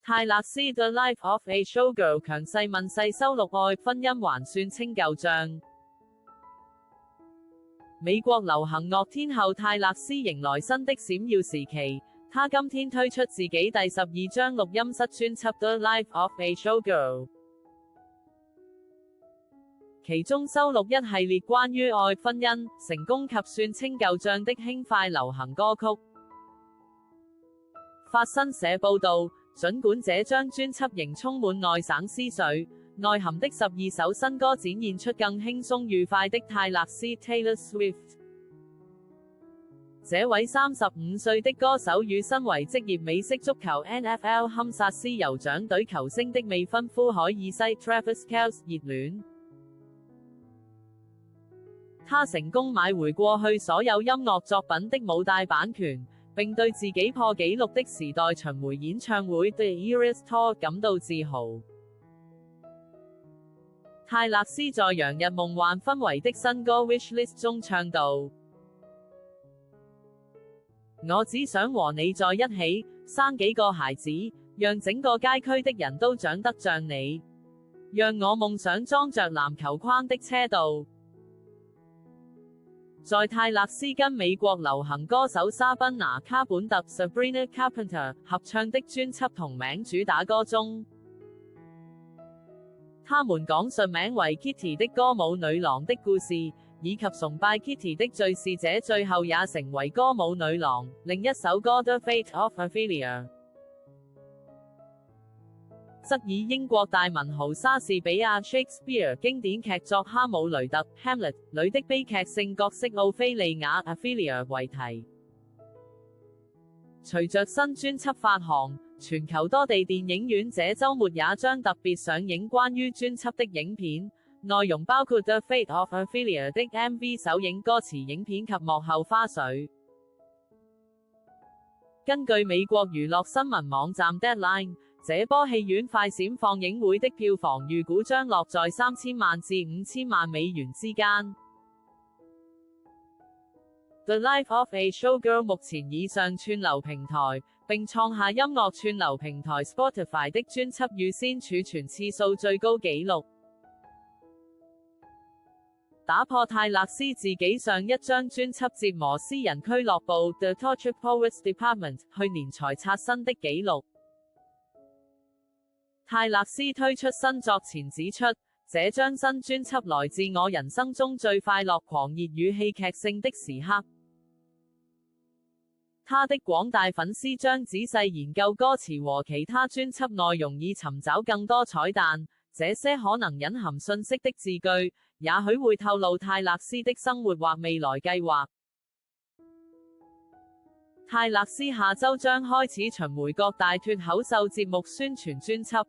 泰勒斯 The Life of a Showgirl 強勢問世收錄愛，婚姻還算清舊賬。美國流行樂天后泰勒斯迎來新的閃耀時期，她今天推出自己第12張錄音室專輯 The Life of a Showgirl， 其中收錄一系列關於愛、婚姻、成功及算清舊賬的輕快流行歌曲。法新社報導，儘管這張專輯仍充滿內省思緒，內含的12首新歌展現出更輕鬆愉快的泰勒斯 Taylor Swift。這位35歲的歌手與身為職業美式足球 NFL 堪薩斯酋長隊球星的未婚夫海爾西 Travis Kelce 熱戀。他成功買回過去所有音樂作品的母帶版權，並對自己破紀錄的時代巡迴演唱會 The Eras Tour 感到自豪。泰勒斯在洋溢夢幻氛圍的新歌 Wishlist 中唱道：我只想和你在一起，生幾個孩子，讓整個街區的人都長得像你，讓我夢想裝着籃球框的車道。在泰勒斯跟美國流行歌手莎賓娜·卡本特 Sabrina Carpenter 合唱的專輯同名主打歌中，他們講述名為 Kitty 的歌舞女郎的故事，以及崇拜 Kitty 的敘事者最後也成為歌舞女郎。另一首歌 The Fate of Ophelia 則以英國大文豪莎士比亞 Shakespeare 經典劇作《哈姆雷特》Hamlet 裏的悲劇性角色奧菲利亞 Ophelia 為題。隨着新專輯發行，全球多地電影院這週末也將特別上映關於專輯的影片，內容包括 The Fate of Ophelia 的 MV 首映、歌詞影片及幕後花絮。根據美國娛樂新聞網站 Deadline， 這波戲院快閃放映會的票房預估將落在3000萬至5000萬美元之間。The Life of a Showgirl 目前已上串流平台，並創下音樂串流平台 Spotify 的專輯預先儲存次數最高紀錄，打破泰勒斯自己上一張專輯折磨詩人俱樂部 The Tortured Poets Department 去年才刷新的紀錄。泰勒斯推出新作前指出，這張新專輯來自我人生中最快樂、狂熱與戲劇性的時刻。他的廣大粉絲將仔細研究歌詞和其他專輯內容，以尋找更多彩蛋。這些可能隱含信息的字句，也許會透露泰勒斯的生活或未來計劃。泰勒斯下週將開始巡迴各大脫口秀節目宣傳專輯。